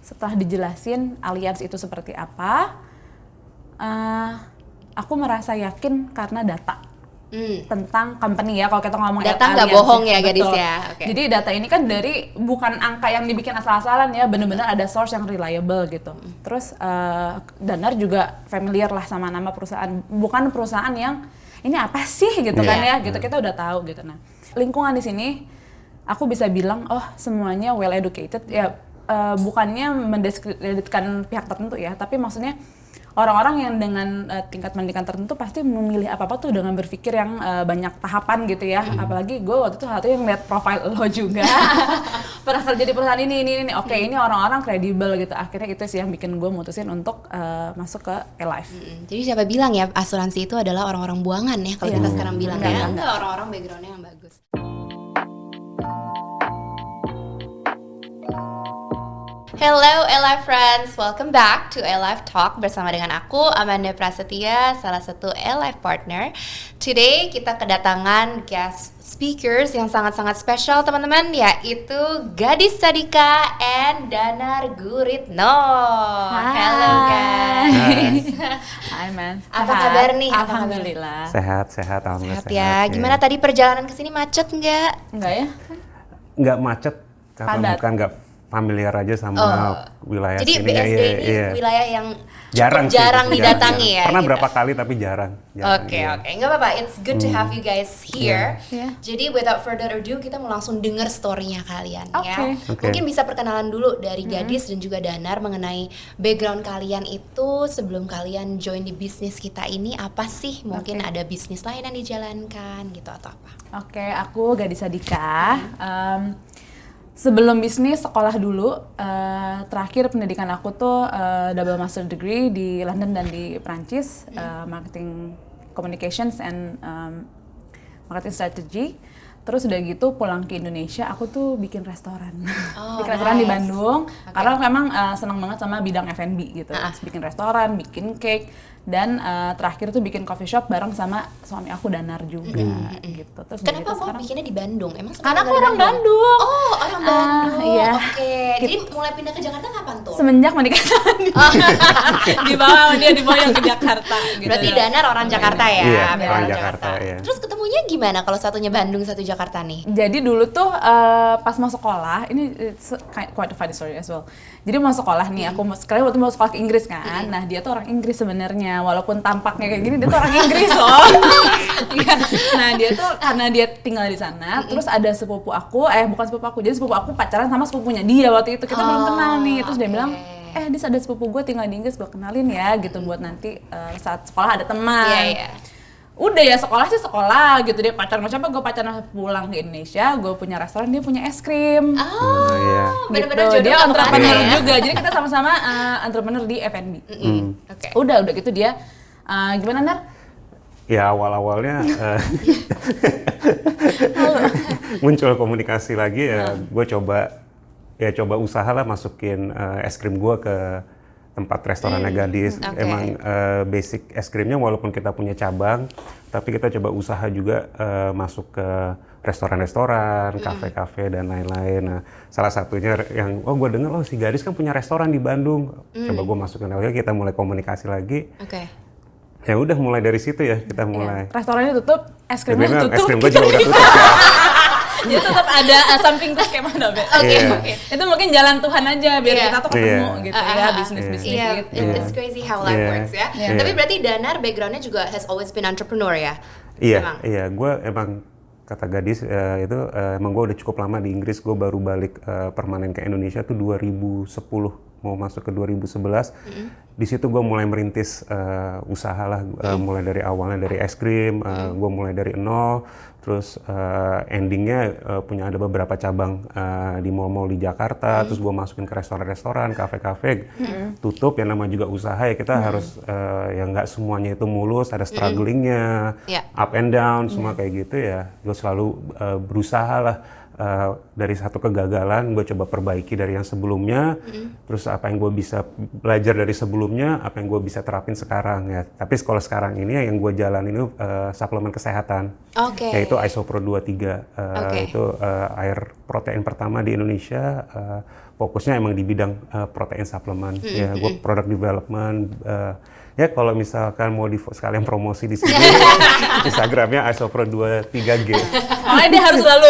setelah dijelasin Allianz itu seperti apa, aku merasa yakin karena data tentang company ya. Kalau kita ngomong data nggak Allianz, bohong ya gadis betul. ya. Okay. Jadi data ini kan dari bukan angka yang dibikin asal-asalan ya, benar-benar ada source yang reliable gitu. Terus Danar juga familiar lah sama nama perusahaan, bukan perusahaan yang ini apa sih gitu kan ya, gitu kita udah tahu gitu. Nah, lingkungan di sini aku bisa bilang semuanya well educated ya, bukannya mendiskreditkan pihak tertentu ya, tapi maksudnya orang-orang yang dengan tingkat pendidikan tertentu pasti memilih apa-apa tuh dengan berpikir yang banyak tahapan gitu ya. Apalagi gue waktu itu satu yang lihat profile lo juga. Pernah kerja di perusahaan ini. Oke, ini orang-orang kredibel gitu. Akhirnya itu sih yang bikin gue mutusin untuk masuk ke Alive. Jadi siapa bilang ya asuransi itu adalah orang-orang buangan ya kalau kita sekarang bilang ya. Enggak, orang-orang backgroundnya yang bagus. Hello Alive friends, welcome back to Alive Talk bersama dengan aku Amanda Prasetya, salah satu Alive partner. Today kita kedatangan guest speakers yang sangat-sangat spesial teman-teman, yaitu Gadis Sadika and Danar Guritno. Hello guys. Hai man. Apa kabar nih? Alhamdulillah. Sehat, alhamdulillah. Sehat ya. Gimana tadi perjalanan ke sini, macet nggak? Enggak ya? Nggak macet karena Padat. bukan nggak familiar aja sama wilayah Jadi sini. BSD ini wilayah yang jarang didatangi ya. Pernah gitu. berapa kali tapi jarang. Oke, nggak apa-apa. It's good to have you guys here. Yeah. Jadi without further ado, kita mau langsung denger story-nya kalian ya. Okay. Mungkin bisa perkenalan dulu dari Gadis dan juga Danar mengenai background kalian itu sebelum kalian join di bisnis kita ini apa sih? Mungkin ada bisnis lain yang dijalankan gitu atau apa? Oke, aku Gadis Sadika. Sebelum bisnis sekolah dulu, terakhir pendidikan aku tuh double master degree di London dan di Prancis, marketing communications and marketing strategy. Terus udah gitu pulang ke Indonesia, aku tuh bikin restoran. Bikin restoran di Bandung, karena memang senang banget sama bidang F&B gitu. Bikin restoran, bikin cake, dan terakhir tuh bikin coffee shop bareng sama suami aku Danar juga gitu. Terus Kenapa gitu kok bikinnya di Bandung? Emang karena aku orang Bandung. Oh, orang Bandung. Iya. Oke. Jadi mulai pindah ke Jakarta kapan tuh? Semenjak menikah sama dia. Dibawa dia diboyong ke Jakarta gitu. Berarti Danar orang Jakarta ya? Iya, Benar, orang Jakarta, iya. Terus ketemunya gimana kalau satunya Bandung, satu Jakarta nih? Jadi dulu tuh pas mau sekolah, ini quite a funny story as well. Jadi mau sekolah nih, aku sekali waktu mau sekolah ke Inggris kan. Nah, dia tuh orang Inggris sebenarnya, walaupun tampaknya kayak gini, dia tuh orang Inggris loh. Nah, dia tuh karena dia tinggal di sana, terus ada sepupu aku, bukan sepupu aku, jadi sepupu aku pacaran sama sepupunya dia waktu itu. Kita belum kenal nih, terus dia bilang, Dis ada sepupu gue tinggal di Inggris, gue kenalin ya gitu buat nanti saat sekolah ada teman. Iya. Udah ya sekolah sih sekolah gitu, dia pacaran sama siapa, gue pacaran pulang ke Indonesia, gue punya restoran, dia punya es krim. Iya. Bener-bener Gitu. jodoh Dia sama entrepreneur kamu ya? juga, jadi kita sama-sama entrepreneur di F&B. Oke. Udah gitu dia, gimana Nar? Ya awal-awalnya muncul komunikasi lagi ya, gue coba usaha lah masukin es krim gue ke tempat restorannya Gadis. Emang basic es krimnya walaupun kita punya cabang, tapi kita coba usaha juga masuk ke restoran-restoran, kafe-kafe dan lain-lain. Nah, salah satunya yang gue dengar si Gadis kan punya restoran di Bandung. Coba gue masukin lagi, kita mulai komunikasi lagi. Oke. Ya udah mulai dari situ ya kita mulai. Restorannya tutup, es krimnya tutup. Es krim gue juga udah tutup. Jadi tetap ada something terus kayak mana, Be? Oke. Itu mungkin jalan Tuhan aja biar kita tuh ketemu gitu ya, bisnis-bisnis Iya, gitu. it's crazy how life works ya. Tapi berarti Danar backgroundnya juga has always been entrepreneur ya? Iya, gue emang kata Gadis itu emang gue udah cukup lama di Inggris. Gue baru balik permanen ke Indonesia tuh 2010, mau masuk ke 2011. Di situ gue mulai merintis usaha lah, mulai dari awalnya dari es krim, gue mulai dari nol. Terus endingnya punya ada beberapa cabang di mall-mall di Jakarta, terus gue masukin ke restoran-restoran, kafe-kafe, tutup, yang nama juga usaha ya kita harus yang nggak semuanya itu mulus, ada strugglingnya, up and down, semua kayak gitu ya. Gue selalu berusaha lah. Dari satu kegagalan gue coba perbaiki dari yang sebelumnya, terus apa yang gue bisa belajar dari sebelumnya, apa yang gue bisa terapin sekarang ya. Tapi kalau sekarang ini yang gue jalanin itu suplemen kesehatan, yaitu Isopro 23, itu air protein pertama di Indonesia, fokusnya emang di bidang protein suplemen. Ya, gue product development. Ya kalau misalkan mau sekalian promosi di sini, Instagramnya isopro23g. Makanya dia harus selalu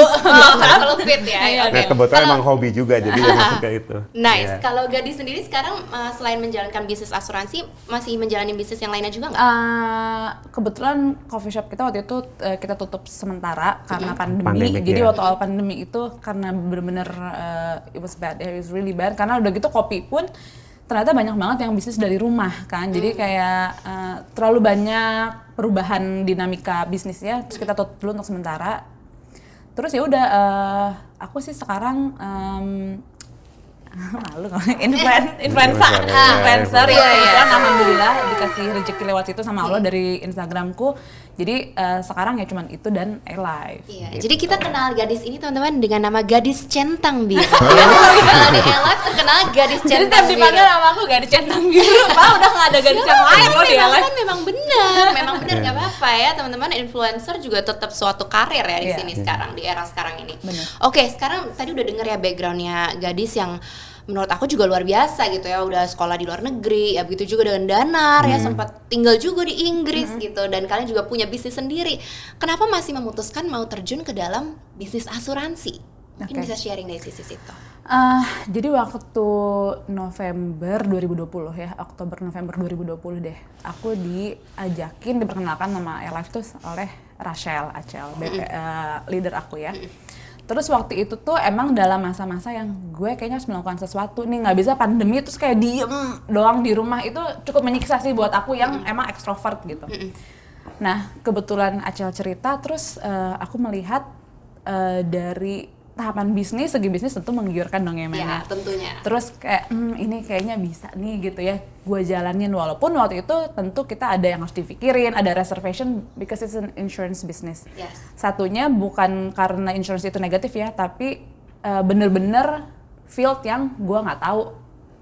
fit ya. Iya, Oke. Nah, kebetulan emang hobi juga, jadi dia suka itu. Nice. Ya. Kalau Gadis sendiri sekarang selain menjalankan bisnis asuransi, masih menjalani bisnis yang lainnya juga nggak? Kebetulan coffee shop kita waktu itu kita tutup sementara karena pandemi. Pandemic, Jadi ya. waktu awal pandemi itu karena benar-benar it was bad, it was really bad. Karena udah gitu kopi pun ternyata banyak banget yang bisnis dari rumah kan. Jadi kayak terlalu banyak perubahan dinamika bisnisnya. Terus kita tutup dulu untuk sementara. Terus ya udah aku sih sekarang malu influencer ya, kebetulan alhamdulillah dikasih rezeki lewat situ sama Allah dari Instagramku. Jadi sekarang ya cuman itu dan Alive. Iya. Gitu. Jadi kita kenal Gadis ini teman-teman dengan nama Gadis Centang Biru. Kalau di Alive terkenal Gadis Jadi Centang setiap Biru. dipanggil sama aku gadis centang biru. Pak udah nggak ada gadis yang lain loh di Alive. Memang benar nggak apa-apa ya teman-teman, influencer juga tetap suatu karir ya di Iya. sini sekarang, di era sekarang ini. Bener. Oke, sekarang tadi udah denger ya backgroundnya Gadis yang menurut aku juga luar biasa gitu ya, udah sekolah di luar negeri, ya begitu juga dengan Danar ya, sempat tinggal juga di Inggris gitu, dan kalian juga punya bisnis sendiri. Kenapa masih memutuskan mau terjun ke dalam bisnis asuransi? Mungkin Oke. bisa sharing dari sisi situ. Jadi waktu November 2020 ya, Oktober-November 2020 deh, aku diperkenalkan nama Alive tuh oleh Rachel Acel, leader aku ya. Terus waktu itu tuh emang dalam masa-masa yang gue kayaknya harus melakukan sesuatu nih, nggak bisa pandemi terus kayak diem doang di rumah, itu cukup menyiksa sih buat aku yang emang ekstrovert gitu. Nah kebetulan Acel cerita, terus aku melihat dari tahapan bisnis, segi bisnis tentu menggiurkan dong ya Ya, Mena. tentunya. Terus kayak ini kayaknya bisa nih gitu ya, gue jalanin, walaupun waktu itu tentu kita ada yang harus dipikirin, ada reservation because it's an insurance business. Yes. Satunya bukan karena insurance itu negatif ya, tapi bener-bener field yang gue nggak tahu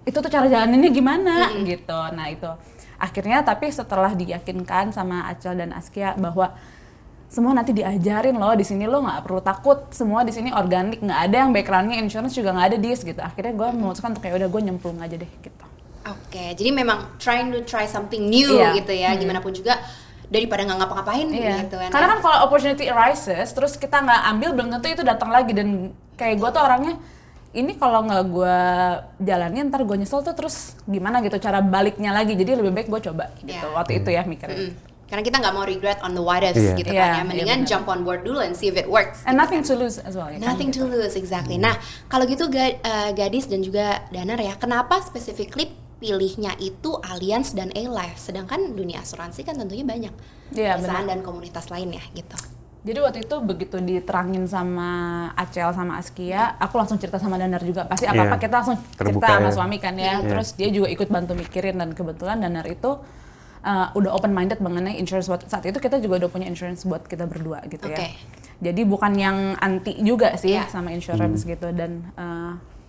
itu tuh cara jalaninnya gimana gitu. Nah itu akhirnya, tapi setelah diyakinkan sama Acel dan Askia bahwa semua nanti diajarin loh di sini, lo nggak perlu takut, semua di sini organik, nggak ada yang backgroundnya insurance juga nggak ada dis gitu. Akhirnya gue memutuskan untuk kayak udah gue nyemplung aja deh gitu. Oke, jadi memang trying to try something new Iya. gitu ya, gimana pun juga daripada nggak ngapa-ngapain gitu kan. Karena kan kalau opportunity arises, terus kita nggak ambil, belum tentu itu datang lagi. Dan kayak gue tuh orangnya, ini kalau nggak gue jalanin ntar gue nyesel tuh, terus gimana gitu cara baliknya lagi. Jadi lebih baik gue coba gitu. Iya. Waktu itu ya mikirnya. Karena kita nggak mau regret on the what ifs Iya. gitu Iya, kan ya, mendingan iya, benar. jump on board dulu and see if it works. And nothing to lose as well ya. Nothing to lose, exactly. Nah, kalau gitu Gadis dan juga Danar ya, kenapa specifically pilihnya itu Allianz dan Alive, sedangkan dunia asuransi kan tentunya banyak Iya, perusahaan benar. dan komunitas lainnya gitu. Jadi waktu itu begitu diterangin sama Acel sama Askia, aku langsung cerita sama Danar juga. Pasti apa-apa Iya, kita langsung terbuka cerita sama ya. suami kan ya. Iya. Terus dia juga ikut bantu mikirin, dan kebetulan Danar itu udah open minded mengenai insurance. Saat itu kita juga udah punya insurance buat kita berdua gitu ya. Oke. Jadi bukan yang anti juga sih Iya. sama insurance gitu. Dan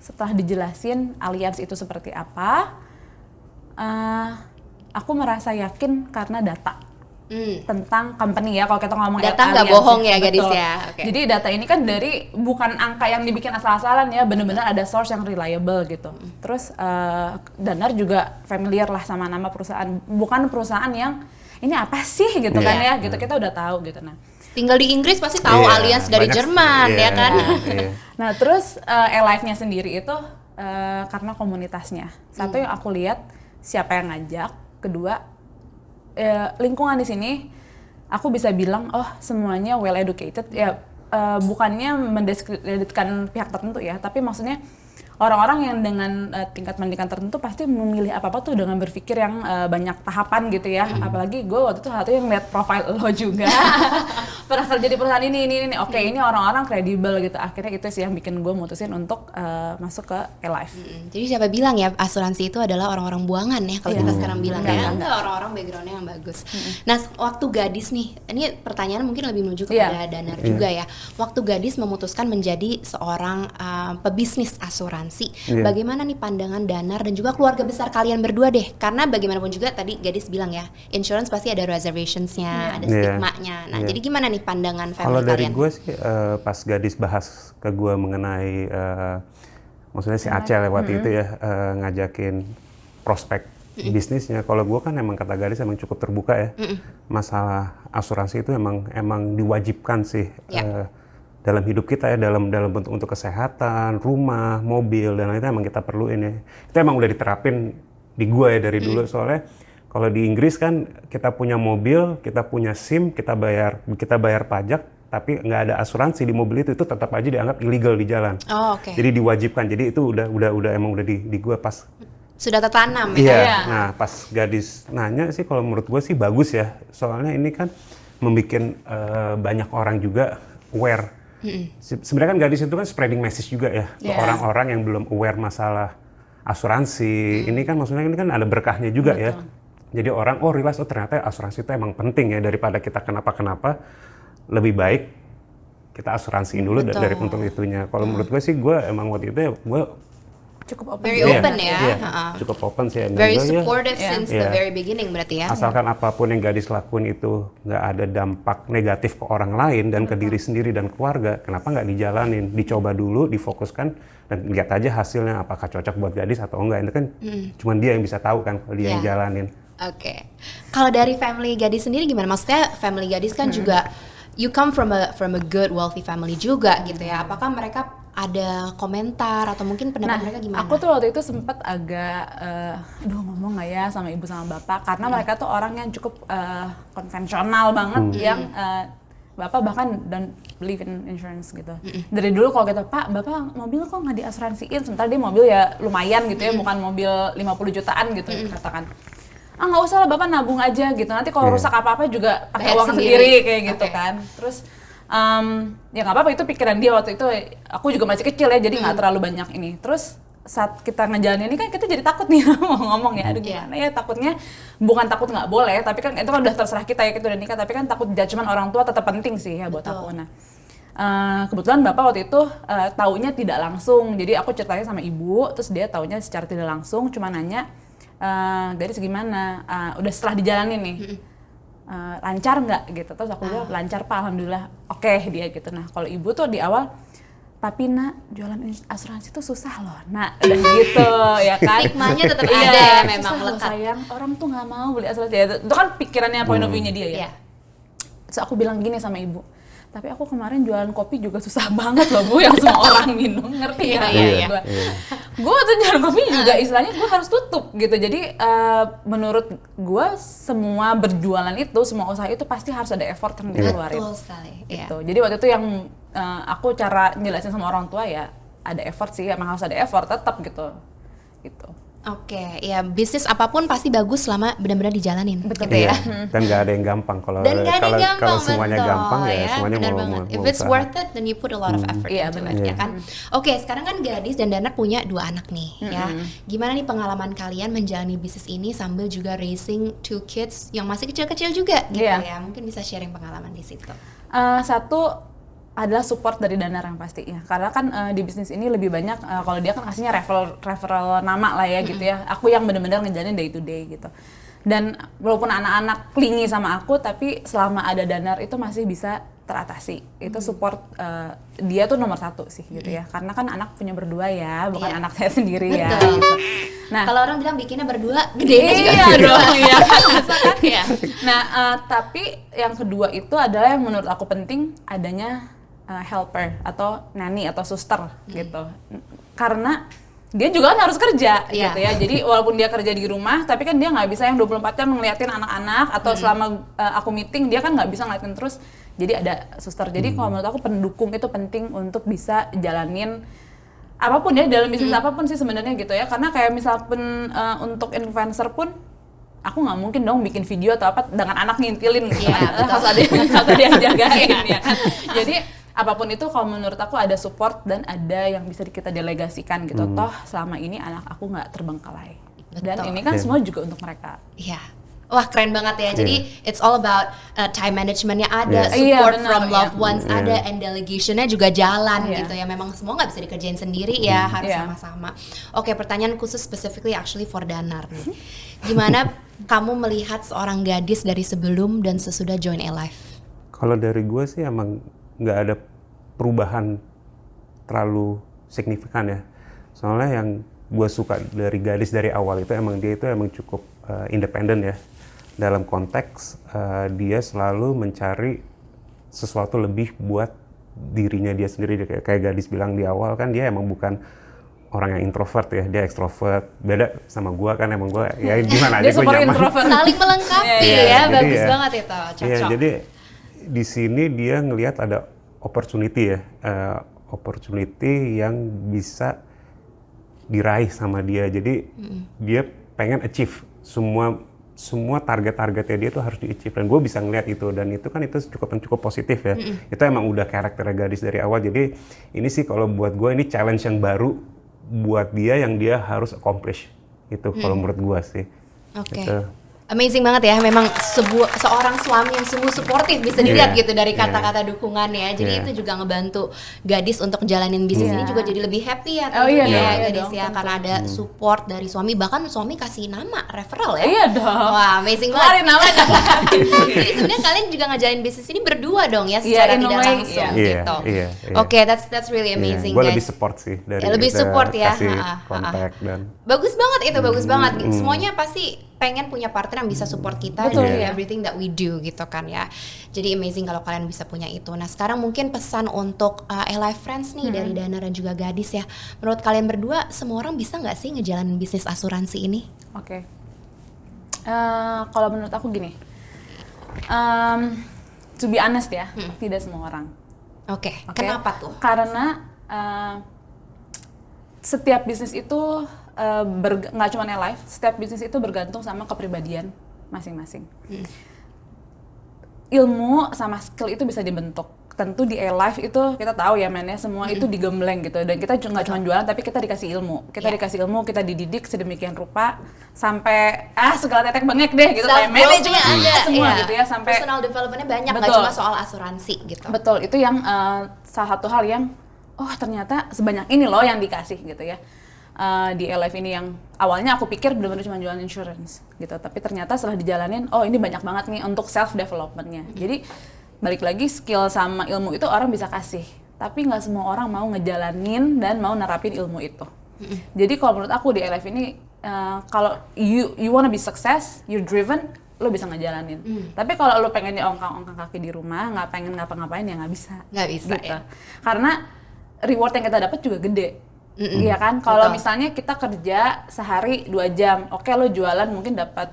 setelah dijelasin Allianz itu seperti apa, aku merasa yakin karena data tentang company ya. Kalau kita ngomong Data nggak Allianz bohong ya, Gadis betul. ya. Oke. Jadi data ini kan dari bukan angka yang dibikin asal-asalan ya, bener-bener ada source yang reliable gitu. Terus Danar juga familiar lah sama nama perusahaan, bukan perusahaan yang ini apa sih gitu kan ya, gitu kita udah tahu gitu. Nah, Tinggal di Inggris pasti tahu Iya, Allianz dari banyak- Jerman iya, ya kan. iya. nah terus Alive-nya sendiri itu karena komunitasnya. Satu yang aku lihat siapa yang ngajak, kedua lingkungan di sini aku bisa bilang semuanya well educated ya, bukannya mendiskreditkan pihak tertentu ya, tapi maksudnya orang-orang yang dengan tingkat pendidikan tertentu pasti memilih apa-apa tuh dengan berpikir yang banyak tahapan gitu ya. Apalagi gue waktu itu satu yang lihat profile lo juga pernah kerja di perusahaan ini. Oke, ini orang-orang kredibel gitu. Akhirnya itu sih yang bikin gue mutusin untuk masuk ke Alive. Jadi siapa bilang ya asuransi itu adalah orang-orang buangan ya kalau Iya. kita sekarang bilang ya. Enggak. Enggak, orang-orang backgroundnya yang bagus. Nah, waktu Gadis nih, ini pertanyaan mungkin lebih menuju Iya. kepada Danar juga ya. Waktu Gadis memutuskan menjadi seorang pebisnis asuransi, Iya. bagaimana nih pandangan Danar dan juga keluarga besar kalian berdua deh? Karena bagaimanapun juga tadi Gadis bilang ya, insurance pasti ada reservationsnya, ada Iya. stigmanya. Nah, Iya. jadi gimana nih pandangan Kalau family dari kalian? gue sih pas Gadis bahas ke gue mengenai maksudnya si Aceh waktu itu ya ngajakin prospek bisnisnya. Kalau gue kan emang kata gadis emang cukup terbuka ya. Masalah asuransi itu emang diwajibkan sih dalam hidup kita ya, dalam bentuk untuk kesehatan, rumah, mobil, dan itu emang kita perluin ya. Itu emang udah diterapin di gue ya dari dulu, soalnya kalau di Inggris kan kita punya mobil, kita punya SIM, kita bayar pajak, tapi nggak ada asuransi di mobil itu tetap aja dianggap illegal di jalan. Oh, oke. Jadi diwajibkan. Jadi itu udah di gue pas. Sudah tertanam Iya. ya. Nah pas gadis nanya sih, kalau menurut gue sih bagus ya. Soalnya ini kan membuat banyak orang juga aware. Sebenarnya kan gadis itu kan spreading message juga ya ke orang-orang yang belum aware masalah asuransi. Ini kan maksudnya ini kan ada berkahnya juga ya. Jadi orang realize ternyata asuransi itu emang penting ya, daripada kita kenapa-kenapa lebih baik kita asuransiin dulu dari untuk itunya. Kalau menurut gue sih, gue emang waktu itu ya gue Cukup open. Very open ya. Cukup open sih. Very supportive since the very beginning berarti ya. Asalkan apapun yang gadis lakuin itu nggak ada dampak negatif ke orang lain dan ke diri sendiri dan keluarga, kenapa nggak dijalanin? Dicoba dulu, difokuskan, dan lihat aja hasilnya apakah cocok buat gadis atau enggak. Itu kan cuma dia yang bisa tahu kan, kalau dia yang jalanin. Oke. Kalau dari family gadis sendiri gimana? Maksudnya family gadis kan juga you come from a good wealthy family juga gitu ya. Apakah mereka ada komentar atau mungkin pendapat mereka gimana? Aku tuh waktu itu sempat agak ngomong nggak ya sama ibu sama bapak, karena mereka tuh orang yang cukup konvensional banget, yang bapak bahkan don't believe in insurance gitu. Dari dulu kalau kita, Pak, bapak mobil kok nggak diasuransiin, sementara dia mobil ya lumayan gitu ya, bukan mobil 50 jutaan gitu katakan. Nggak usah lah, bapak nabung aja gitu, nanti kalau rusak apa-apa juga pakai uang sendiri kayak gitu kan. Terus ya nggak apa-apa, itu pikiran dia waktu itu. Aku juga masih kecil ya, jadi nggak terlalu banyak ini. Terus saat kita ngejalanin ini kan kita jadi takut nih mau ngomong ya, aduh gimana ya, takutnya bukan takut nggak boleh, tapi kan itu kan udah terserah kita ya, kita udah nikah, tapi kan takut judgement orang tua tetap penting sih ya buat aku. Nah kebetulan bapak waktu itu taunya tidak langsung, jadi aku ceritanya sama ibu, terus dia taunya secara tidak langsung, cuma nanya gadis gimana, udah setelah dijalanin nih lancar nggak gitu. Terus aku bilang lancar Pak, alhamdulillah. Oke, dia gitu. Nah kalau ibu tuh di awal, tapi nak jualan asuransi tuh susah loh, nak, udah gitu ya kan. Stigmanya tetap ada ya, memang susah loh, melekat. sayang, orang tuh nggak mau beli asuransi ya, itu kan pikirannya, point of view-nya dia ya. Terus aku bilang gini sama ibu, tapi aku kemarin jualan kopi juga susah banget loh Bu, yang semua orang minum, ngerti ya? Gue tuh jualan kopi juga istilahnya gue harus tutup gitu. Jadi menurut gue semua berjualan itu, semua usaha itu pasti harus ada effort yang dikeluarin. Betul sekali. Gitu. Jadi waktu itu yang aku cara jelasin sama orang tua ya, ada effort sih, emang harus ada effort tetap gitu. Oke, ya bisnis apapun pasti bagus selama benar-benar dijalanin. Betul gitu ya. Dan nggak ada yang gampang. Kalau semuanya betul, gampang ya semuanya benar mau banget. mau If it's usaha. worth it, then you put a lot of effort into it, ya kan? Oke, sekarang kan Gadis dan Danar punya 2 anak nih, ya. Gimana nih pengalaman kalian menjalani bisnis ini sambil juga raising 2 kids yang masih kecil-kecil juga, gitu ya? Mungkin bisa sharing pengalaman di situ. Satu adalah support dari Danar yang pasti ya, karena kan di bisnis ini lebih banyak kalau dia kan kasihnya referral nama lah ya gitu ya. Aku yang benar-benar ngejalanin day to day gitu. Dan walaupun anak-anak clingy sama aku, tapi selama ada Danar itu masih bisa teratasi. Itu support dia tuh nomor 1 sih gitu ya. Karena kan anak punya berdua ya, bukan anak saya sendiri ya. Gitu. Nah, kalau orang bilang bikinnya berdua, gedenya juga berdua. Iya kan ya. Nah, tapi yang kedua itu adalah yang menurut aku penting, adanya helper atau nanny atau suster gitu. Karena dia juga kan harus kerja gitu ya. Jadi walaupun dia kerja di rumah, tapi kan dia nggak bisa yang 24 jam ngeliatin anak-anak, atau selama aku meeting dia kan nggak bisa ngeliatin terus. Jadi ada suster. Jadi kalau menurut aku pendukung itu penting untuk bisa jalanin apapun ya, dalam bisnis apapun sih sebenarnya gitu ya. Karena kayak misalpun untuk influencer pun aku nggak mungkin dong bikin video atau apa dengan anak ngintilin gitu. Harus ada yang jagain ya kan. Jadi apapun itu kalau menurut aku ada support dan ada yang bisa kita delegasikan gitu. Toh selama ini anak aku nggak terbengkalai. Dan ini kan semua juga untuk mereka. Iya. Wah, keren banget ya. Jadi it's all about time managementnya ada, support from loved ones ada, and delegationnya juga jalan gitu ya. Memang semua nggak bisa dikerjain sendiri ya, harus sama-sama. Oke, pertanyaan khusus specifically actually for Danar nih. Gimana kamu melihat seorang gadis dari sebelum dan sesudah join Alive? Kalau dari gue sih emang nggak ada perubahan terlalu signifikan ya. Soalnya yang gue suka dari Gadis dari awal itu emang dia itu emang cukup independen ya. Dalam konteks dia selalu mencari sesuatu lebih buat dirinya dia sendiri. Kayak Gadis bilang di awal kan dia emang bukan orang yang introvert ya, dia ekstrovert. Beda sama gue kan, emang gue ya gimana aja gue nyaman. introvert. Saling melengkapi bagus banget itu, cocok. Iya, jadi di sini dia ngelihat ada opportunity ya, opportunity yang bisa diraih sama dia. Jadi dia pengen achieve semua target-targetnya dia tuh harus di-achieve, dan gue bisa ngeliat itu, dan itu kan itu cukup positif ya. Itu emang udah karakternya Gadis dari awal. Jadi ini sih kalau buat gue ini challenge yang baru buat dia yang dia harus accomplish itu kalau menurut gue sih. Oke. Gitu. Amazing banget ya, memang seorang suami yang sungguh suportif bisa dilihat gitu dari kata-kata dukungannya. Jadi itu juga ngebantu Gadis untuk jalanin bisnis ini juga jadi lebih happy ya tentunya Gadis ya, karena ada support dari suami, bahkan suami kasih nama referral ya. Iya dong. Wah, amazing Keluarin banget. namanya. Jadi sebenarnya kalian juga ngejalanin bisnis ini berdua dong ya, secara in a tidak way, langsung Iya, gitu. iya. Oke, that's really amazing Gue guys. lebih support sih dari Lebih kita support ya. kasih kontak dan Bagus banget itu, bagus banget. Semuanya pasti pengen punya partner yang bisa support kita Betul, in ya. everything that we do gitu kan ya. Jadi amazing kalau kalian bisa punya itu. Nah sekarang mungkin pesan untuk Alive Friends nih dari Dana dan juga Gadis ya. Menurut kalian berdua, semua orang bisa nggak sih ngejalanin bisnis asuransi ini? Oke. Kalau menurut aku gini, to be honest ya, tidak semua orang. Oke. Oke? Kenapa tuh? Karena setiap bisnis itu nggak cuma Alive, setiap bisnis itu bergantung sama kepribadian masing-masing. Ilmu sama skill itu bisa dibentuk. Tentu di Alive itu kita tahu ya mainnya semua itu digembleng gitu, dan kita nggak cuma jualan tapi kita dikasih ilmu. Kita dikasih ilmu, kita dididik sedemikian rupa sampai segala tetek bengek deh gitu, kayak manajemen ada semua gitu ya, sampai personal development-nya banyak, nggak Betul. cuma soal asuransi gitu. Betul, itu yang salah satu hal yang ternyata sebanyak ini loh yang dikasih gitu ya. Di Alive ini yang awalnya aku pikir benar-benar cuma jualan insurance gitu, tapi ternyata setelah dijalanin, ini banyak banget nih untuk self developmentnya. Jadi balik lagi, skill sama ilmu itu orang bisa kasih, tapi nggak semua orang mau ngejalanin dan mau nerapin ilmu itu. Jadi kalau menurut aku di Alive ini, kalau you wanna be success, you're driven, lo bisa ngejalanin. Tapi kalau lo pengen ongkang-ongkang kaki di rumah, nggak pengen ngapa-ngapain, ya nggak bisa. Nggak bisa gitu. ya. Karena reward yang kita dapat juga gede. Iya kan? Kalau misalnya kita kerja sehari 2 jam, oke lo jualan mungkin dapat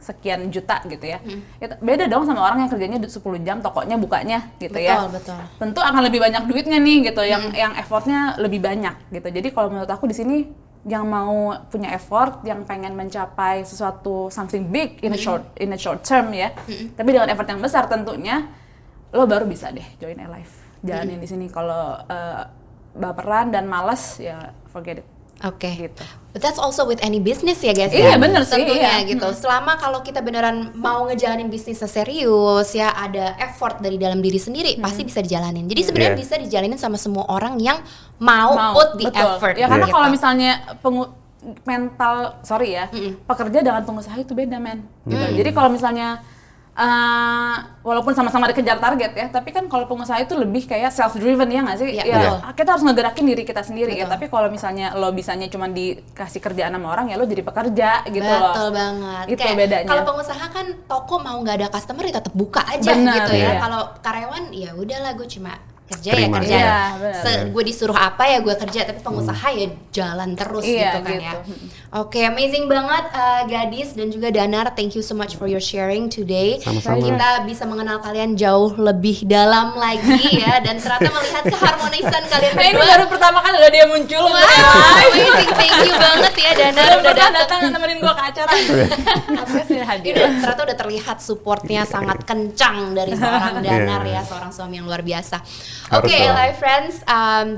sekian juta gitu ya. Beda dong sama orang yang kerjanya 10 jam, tokonya bukanya gitu ya. Betul. Tentu akan lebih banyak duitnya nih gitu, yang effortnya lebih banyak gitu. Jadi kalau menurut aku di sini yang mau punya effort, yang pengen mencapai sesuatu something big in a short term ya. Tapi dengan effort yang besar tentunya, lo baru bisa deh join Alive. Jalanin di sini. Kalau baperan dan malas, ya forget it. Oke. Gitu. But that's also with any business ya guys Iya, ya. bener sih, Tentunya iya. gitu. Selama kalau kita beneran mau ngejalanin bisnisnya serius ya, ada effort dari dalam diri sendiri, pasti bisa dijalanin. Jadi sebenarnya bisa dijalanin sama semua orang yang mau put the betul. effort. Ya karena gitu. kalau misalnya pekerja dengan pengusaha itu beda, men. Gitu. Jadi kalau misalnya walaupun sama-sama dikejar target ya, tapi kan kalau pengusaha itu lebih kayak self driven ya nggak sih? Iya, Ya, betul. kita harus ngegerakin diri kita sendiri ya. Betul. Tapi kalau misalnya lo bisanya cuma dikasih kerjaan sama orang, ya lo jadi pekerja gitu loh. Betul banget. Itu Kayak bedanya. kalau pengusaha kan toko mau nggak ada customer ya tetap buka aja Bener, gitu ya. iya. Kalau karyawan ya udahlah gue cuma kerja Terima. ya kerja. Iya, bener. Gue disuruh apa ya gue kerja, tapi pengusaha ya jalan terus Iya, gitu kan gitu. ya. Oke, amazing banget Gadis dan juga Danar. Thank you so much for your sharing today. Sama-sama. Kita bisa mengenal kalian jauh lebih dalam lagi ya, dan ternyata melihat keharmonisan kalian Nah, ini berdua. baru pertama kali udah dia muncul. Wow, amazing. Thank you banget ya Danar Belum udah pernah datang. datang nemenin gua ke acara. Tapi sudah hadir. Ternyata udah terlihat supportnya sangat kencang dari seorang Danar ya, seorang suami yang luar biasa. Harus Oke, dong. Alive friends,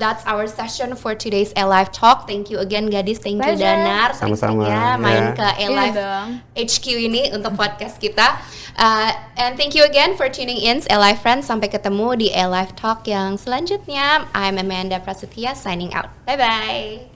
that's our session for today's Alive Talk. Thank you again Gadis, thank you Pleasure. Danar, Sama-sama, ya main ya. ke Alive Iya dong. HQ ini untuk podcast kita. And thank you again for tuning in, Alive friends. Sampai ketemu di Alive Talk yang selanjutnya. I'm Amanda Prasetya signing out. Bye bye.